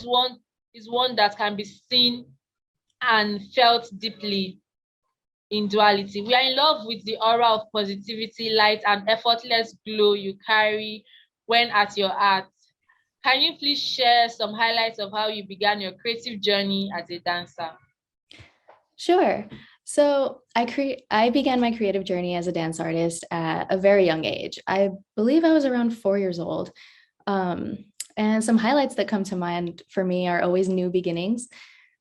one that can be seen and felt deeply in duality. We are in love with the aura of positivity, light, and effortless glow you carry when at your art. Can you please share some highlights of how you began your creative journey as a dancer? Sure. So I began my creative journey as a dance artist at a very young age. I believe I was around 4 years old. And some highlights that come to mind for me are always new beginnings.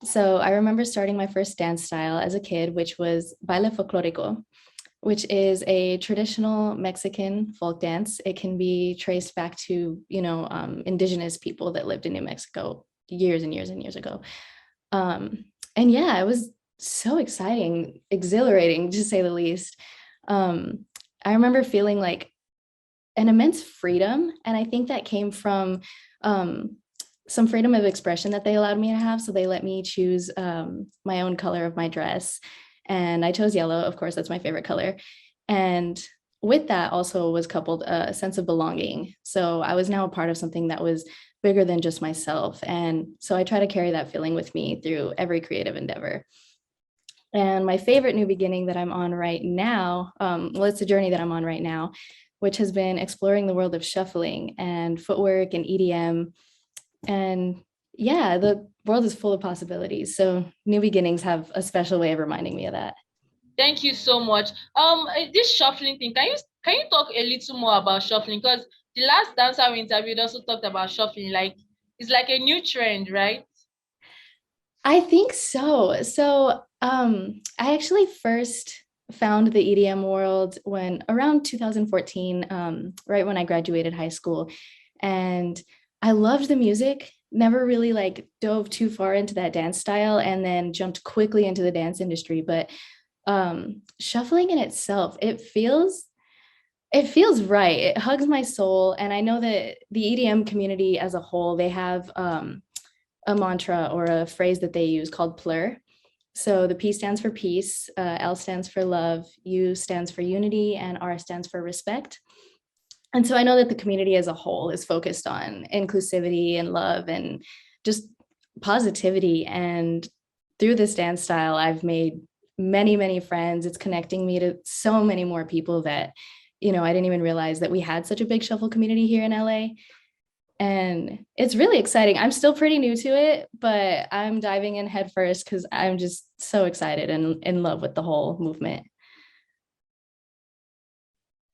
So I remember starting my first dance style as a kid, which was baile folclórico, which is a traditional Mexican folk dance. It can be traced back to, indigenous people that lived in New Mexico years and years and years ago. And yeah, it was so exciting, exhilarating, to say the least. I remember feeling like an immense freedom. And I think that came from some freedom of expression that they allowed me to have. So they let me choose my own color of my dress. And I chose yellow, of course, that's my favorite color. And with that also was coupled a sense of belonging. So I was now a part of something that was bigger than just myself. And so I try to carry that feeling with me through every creative endeavor. And my favorite new beginning that I'm on right now, it's a journey that I'm on right now, which has been exploring the world of shuffling and footwork and EDM. And yeah, the world is full of possibilities. So new beginnings have a special way of reminding me of that. Thank you so much. This shuffling thing, can you talk a little more about shuffling? Because the last dancer we interviewed also talked about shuffling. Like, it's like a new trend, right? I think so. So I actually first found the EDM world when around 2014, right when I graduated high school. And I loved the music, never really like dove too far into that dance style, and then jumped quickly into the dance industry. But shuffling in itself, it feels right. It hugs my soul. And I know that the EDM community as a whole, they have a mantra or a phrase that they use called plur. So the P stands for peace, L stands for love, U stands for unity, and R stands for respect. And so I know that the community as a whole is focused on inclusivity and love and just positivity. And through this dance style, I've made many, many friends. It's connecting me to so many more people that, I didn't even realize that we had such a big shuffle community here in LA. And it's really exciting. I'm still pretty new to it, but I'm diving in head first because I'm just so excited and in love with the whole movement.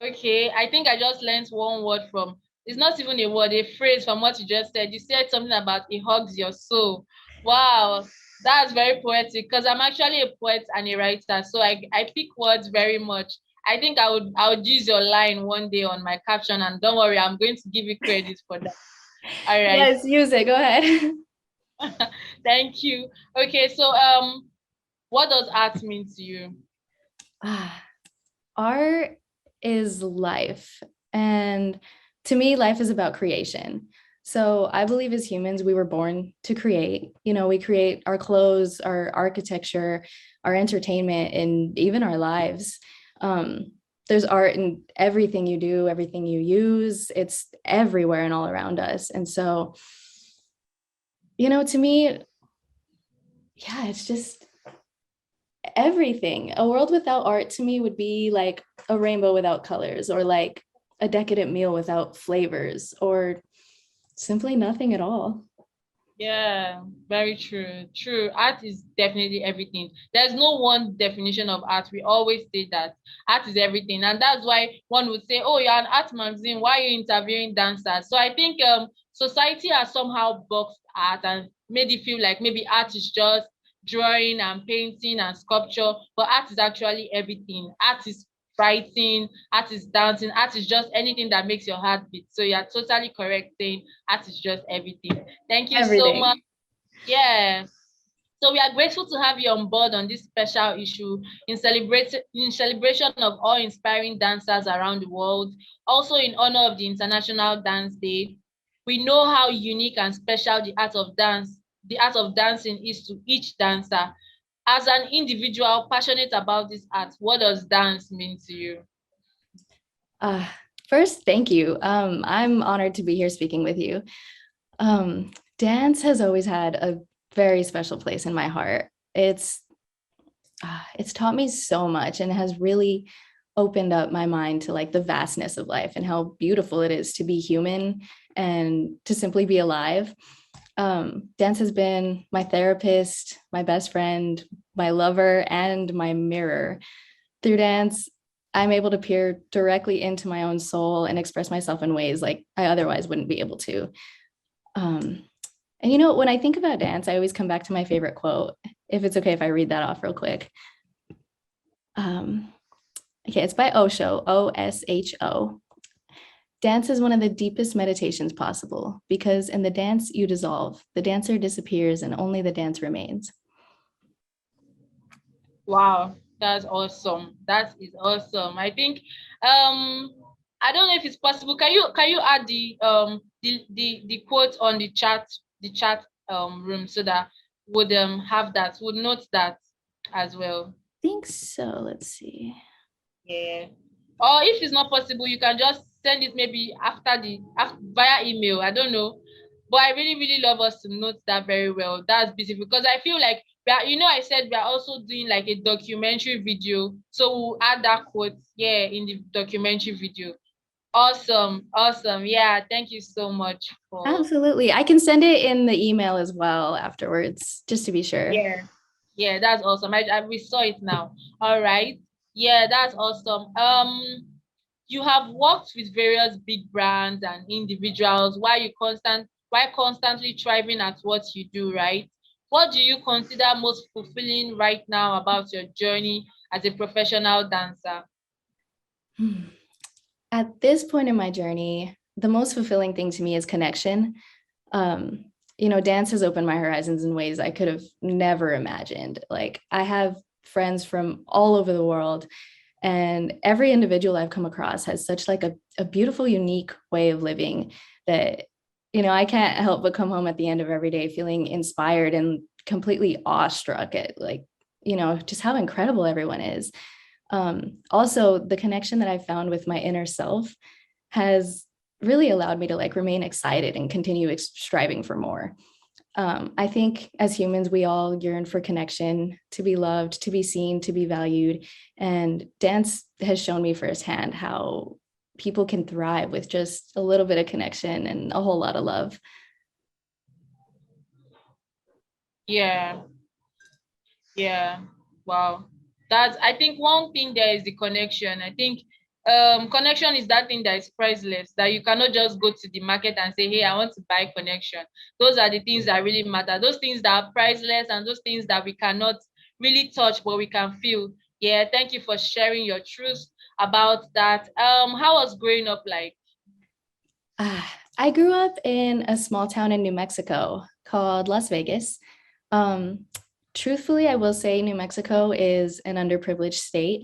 Okay, I think I just learned one word from, it's not even a word, a phrase from what you just said. You said something about it hugs your soul. Wow, that's very poetic because I'm actually a poet and a writer. So I pick words very much. I think I would use your line one day on my caption, and don't worry, I'm going to give you credit for that. All right. Yes, use it. Go ahead. Thank you. Okay, so what does art mean to you? Art is life. And to me, life is about creation. So I believe as humans, we were born to create. We create our clothes, our architecture, our entertainment, and even our lives. There's art in everything you do, everything you use. It's everywhere and all around us. And so, to me, yeah, it's just everything. A world without art to me would be like a rainbow without colors, or like a decadent meal without flavors, or simply nothing at all. Yeah, very true. True. Art is definitely everything. There's no one definition of art. We always say that art is everything. And that's why one would say, oh, you're an art magazine. Why are you interviewing dancers? So I think society has somehow boxed art and made it feel like maybe art is just drawing and painting and sculpture, but art is actually everything. Art is writing, art is dancing, art is just anything that makes your heart beat. So you're totally correct saying art is just everything. Thank you so much. Everything. Yeah. So we are grateful to have you on board on this special issue in celebration of all inspiring dancers around the world. Also in honor of the International Dance Day. We know how unique and special the art of dancing is to each dancer. As an individual passionate about this art, what does dance mean to you? First, thank you. I'm honored to be here speaking with you. Dance has always had a very special place in my heart. It's taught me so much and has really opened up my mind to like the vastness of life and how beautiful it is to be human and to simply be alive. Dance has been my therapist, my best friend, my lover, and my mirror. Through dance, I'm able to peer directly into my own soul and express myself in ways like I otherwise wouldn't be able to. Um, and when I think about dance, I always come back to my favorite quote. If it's okay if I read that off real quick. Um, okay, it's by Osho, Osho. Dance is one of the deepest meditations possible because in the dance you dissolve, the dancer disappears, and only the dance remains. Wow, that's awesome. That is awesome. I think I don't know if it's possible. Can you add the quote on the chat room so that would have that would note that as well. I think so. Let's see. Yeah. Or if it's not possible, you can just send it maybe via email. I don't know. But I really, really love us to note that very well. That's beautiful because I feel like I said we are also doing like a documentary video. So we'll add that quote, yeah, in the documentary video. Awesome, awesome. Yeah, thank you so much for Absolutely. I can send it in the email as well afterwards, just to be sure. yeah. Yeah, that's awesome. We saw it now. All right. Yeah, that's awesome. You have worked with various big brands and individuals while constantly thriving at what you do, right? What do you consider most fulfilling right now about your journey as a professional dancer? At this point in my journey, the most fulfilling thing to me is connection. Um, Dance has opened my horizons in ways I could have never imagined. Like, I have friends from all over the world, and every individual I've come across has such like a beautiful, unique way of living that, I can't help but come home at the end of every day feeling inspired and completely awestruck at like, just how incredible everyone is. Also, the connection that I found with my inner self has really allowed me to like remain excited and continue striving for more. I think as humans, we all yearn for connection, to be loved, to be seen, to be valued. And dance has shown me firsthand how people can thrive with just a little bit of connection and a whole lot of love. Yeah, yeah. Wow. I think one thing there is the connection. I think connection is that thing that is priceless, that you cannot just go to the market and say, hey, I want to buy connection. Those are the things that really matter. Those things that are priceless and those things that we cannot really touch, but we can feel. Yeah, thank you for sharing your truth about that. How was growing up like? I grew up in a small town in New Mexico called Las Vegas. Um, Truthfully, I will say New Mexico is an underprivileged state.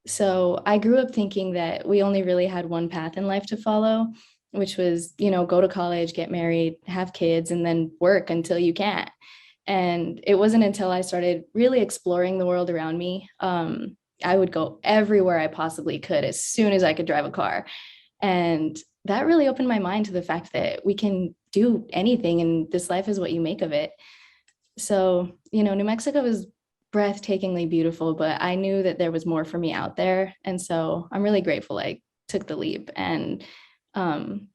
So I grew up thinking that we only really had one path in life to follow, which was, go to college, get married, have kids, and then work until you can't. And it wasn't until I started really exploring the world around me. I would go everywhere I possibly could as soon as I could drive a car. And that really opened my mind to the fact that we can do anything and this life is what you make of it. So, New Mexico is breathtakingly beautiful, but I knew that there was more for me out there. And so I'm really grateful I took the leap. And um,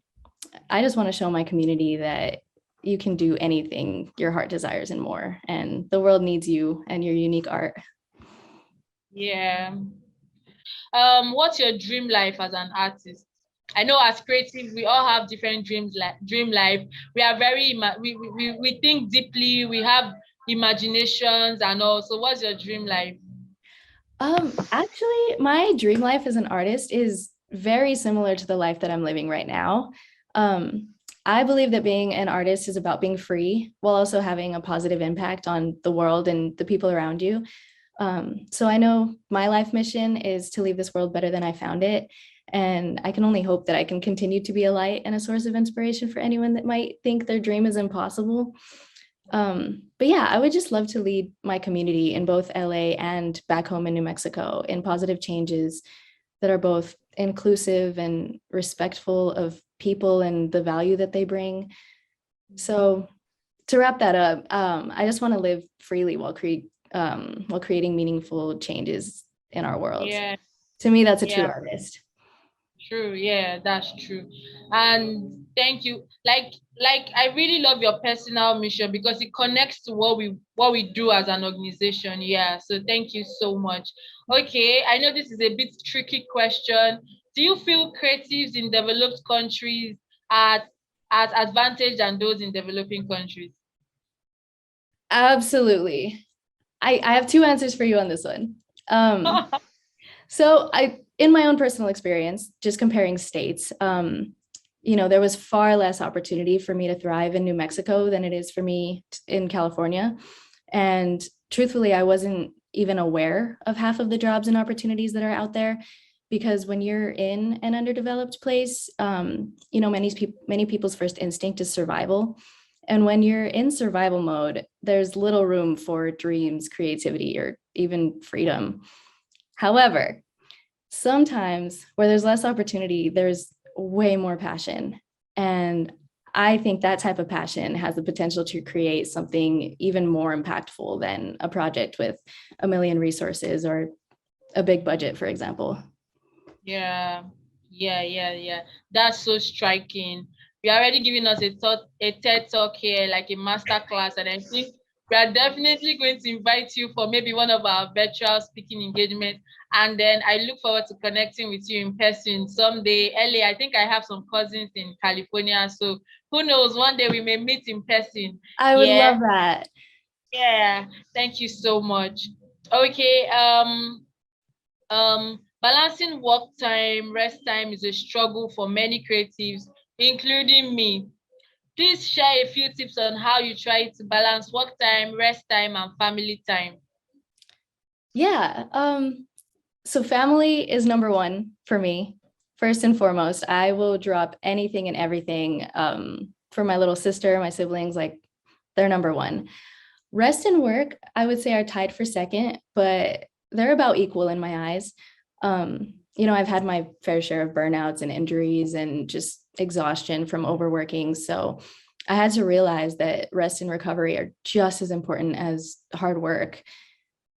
I just want to show my community that you can do anything your heart desires and more. And the world needs you and your unique art. Yeah. What's your dream life as an artist? I know as creative, we all have different dreams, like dream life. We are we think deeply, we have imaginations and all. So what's your dream life? Actually, my dream life as an artist is very similar to the life that I'm living right now. Um, I believe that being an artist is about being free while also having a positive impact on the world and the people around you. So I know my life mission is to leave this world better than I found it. And I can only hope that I can continue to be a light and a source of inspiration for anyone that might think their dream is impossible. But yeah, I would just love to lead my community in both LA and back home in New Mexico in positive changes that are both inclusive and respectful of people and the value that they bring. So to wrap that up, I just want to live freely while creating meaningful changes in our world. Yeah, To me, that's a true yeah. artist. True, yeah, that's true. And thank you. Like I really love your personal mission because it connects to what we do as an organization. Yeah. So thank you so much. Okay, I know this is a bit tricky question. Do you feel creatives in developed countries are at advantage than those in developing countries? Absolutely. I have two answers for you on this one. So in my own personal experience, just comparing states, there was far less opportunity for me to thrive in New Mexico than it is for me in California. And truthfully, I wasn't even aware of half of the jobs and opportunities that are out there, because when you're in an underdeveloped place, many people's first instinct is survival. And when you're in survival mode, there's little room for dreams, creativity, or even freedom. However, sometimes where there's less opportunity, there's way more passion. And I think that type of passion has the potential to create something even more impactful than a project with a million resources or a big budget, for example. Yeah, yeah. That's so striking. You're already giving us a TED talk here, like a master class, and I think we are definitely going to invite you for maybe one of our virtual speaking engagements. And then I look forward to connecting with you in person someday. Ellie, I think I have some cousins in California, so who knows? One day we may meet in person. I would Yeah, love that. yeah. Thank you so much. Okay. Balancing work time, rest time is a struggle for many creatives, including me. Please share a few tips on how you try to balance work time, rest time, and family time. Yeah. So family is number one for me. First and foremost, I will drop anything and everything for my little sister, my siblings, like they're number one. Rest and work, I would say, are tied for second, but they're about equal in my eyes. I've had my fair share of burnouts and injuries and just exhaustion from overworking. So I had to realize that rest and recovery are just as important as hard work.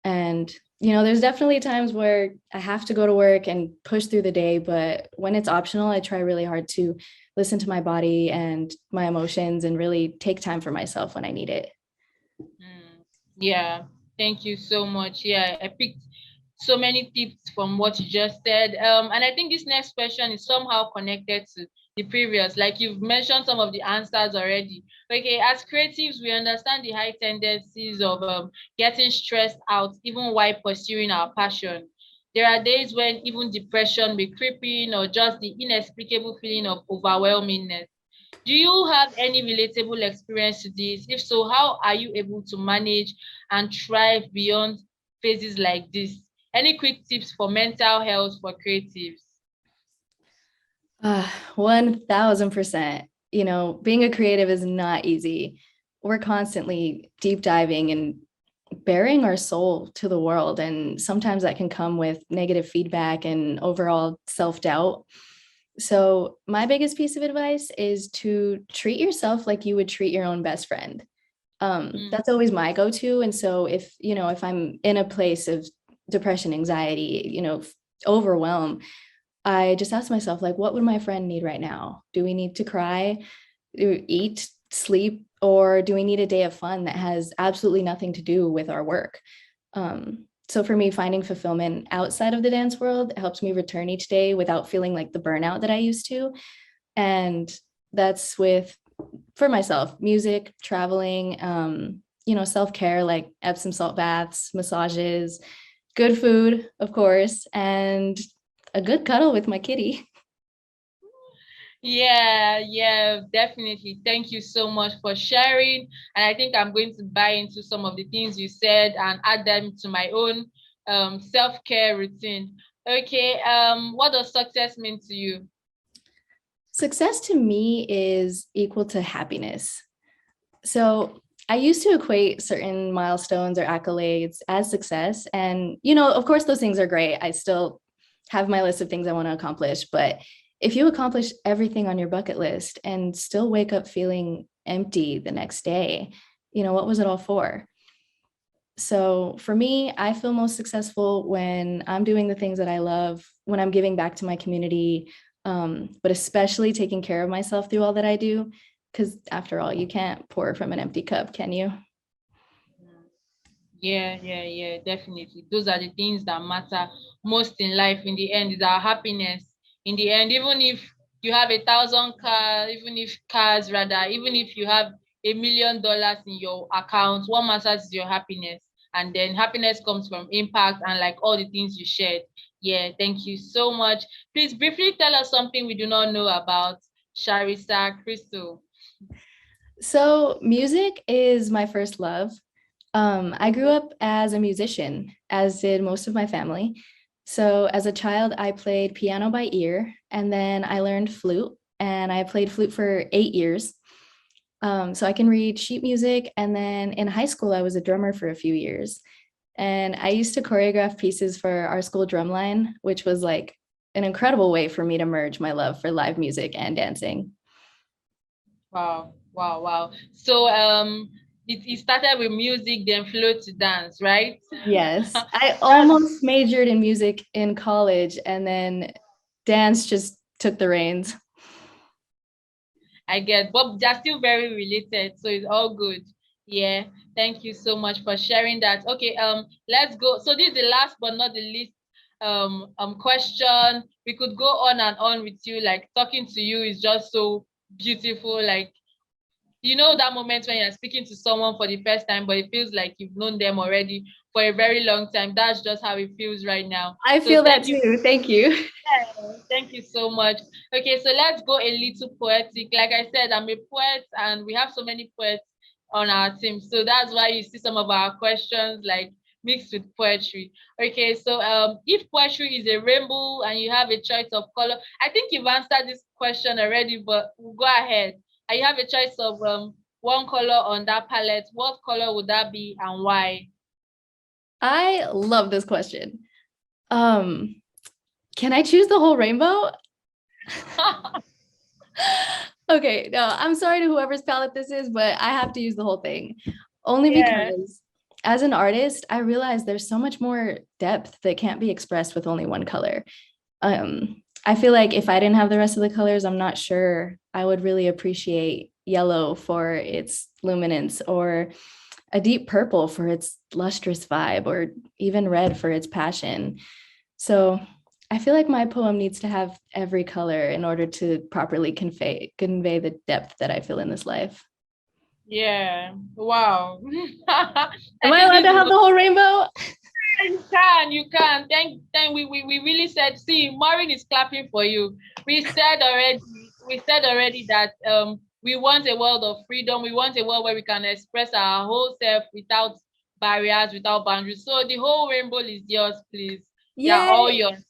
And, there's definitely times where I have to go to work and push through the day, but when it's optional, I try really hard to listen to my body and my emotions and really take time for myself when I need it. Yeah, thank you so much. Yeah, I picked so many tips from what you just said. And I think this next question is somehow connected to the previous. Like you've mentioned some of the answers already. Okay, as creatives, we understand the high tendencies of getting stressed out even while pursuing our passion. There are days when even depression be creeping or just the inexplicable feeling of overwhelmingness. Do you have any relatable experience to this? If so, how are you able to manage and thrive beyond phases like this? Any quick tips for mental health for creatives? 1000%. Being a creative is not easy. We're constantly deep diving and bearing our soul to the world. And sometimes that can come with negative feedback and overall self-doubt. So my biggest piece of advice is to treat yourself like you would treat your own best friend. That's always my go-to. And so if I'm in a place of depression, anxiety, overwhelm, I just ask myself, like, what would my friend need right now? Do we need to cry, eat, sleep, or do we need a day of fun that has absolutely nothing to do with our work? So for me, finding fulfillment outside of the dance world helps me return each day without feeling like the burnout that I used to. And that's for myself, music, traveling, self-care, like Epsom salt baths, massages, good food, of course, and a good cuddle with my kitty. Yeah, definitely. Thank you so much for sharing. And I think I'm going to buy into some of the things you said and add them to my own self-care routine. Okay, what does success mean to you? Success to me is equal to happiness. So I used to equate certain milestones or accolades as success. And, of course, those things are great. I still have my list of things I want to accomplish. But if you accomplish everything on your bucket list and still wake up feeling empty the next day. What was it all for? So for me, I feel most successful when I'm doing the things that I love, when I'm giving back to my community, but especially taking care of myself through all that I do. Because after all, you can't pour from an empty cup, can you? Yeah, definitely. Those are the things that matter most in life. In the end, is our happiness. In the end, even if you have 1,000 cars, even if you have $1 million in your account, what matters is your happiness. And then happiness comes from impact and like all the things you shared. Yeah, thank you so much. Please briefly tell us something we do not know about Sharissa Krystle. So music is my first love. I grew up as a musician, as did most of my family. So as a child, I played piano by ear, and then I learned flute, and I played flute for 8 years. So I can read sheet music. And then in high school, I was a drummer for a few years. And I used to choreograph pieces for our school drumline, which was like an incredible way for me to merge my love for live music and dancing. Wow. So it started with music, then flowed to dance, right? Yes, I That's almost majored in music in college, and then dance just took the reins. I get, but they're still very related, so it's all good. Yeah, thank you so much for sharing that. Okay, let's go. So this is the last but not the least question. We could go on and on with you, like talking to you is just so beautiful. Like you know that moment when you're speaking to someone for the first time, but it feels like you've known them already for a very long time. That's just how it feels right now. I So feel that thank you. too. Thank you. Thank you so much. Okay, so let's go a little poetic. Like I said, I'm a poet and we have so many poets on our team. So that's why you see some of our questions like mixed with poetry. Okay, so if poetry is a rainbow and you have a choice of color, I think you've answered this question already, but we'll go ahead. And you have a choice of one color on that palette. What color would that be and why? I love this question. Um, can I choose the whole rainbow? Okay, no, I'm sorry to whoever's palette this is, but I have to use the whole thing. Only Yeah. because as an artist, I realize there's so much more depth that can't be expressed with only one color. I feel like if I didn't have the rest of the colors, I'm not sure I would really appreciate yellow for its luminance, or a deep purple for its lustrous vibe, or even red for its passion. So I feel like my poem needs to have every color in order to properly convey the depth that I feel in this life. Yeah. Wow. Am I I think allowed this to is have the whole rainbow? you can. Thank we really said, see, Maureen is clapping for you. We said already that we want a world of freedom. We want a world where we can express our whole self without barriers, without boundaries. So the whole rainbow is yours, please. They are Yay! all yours.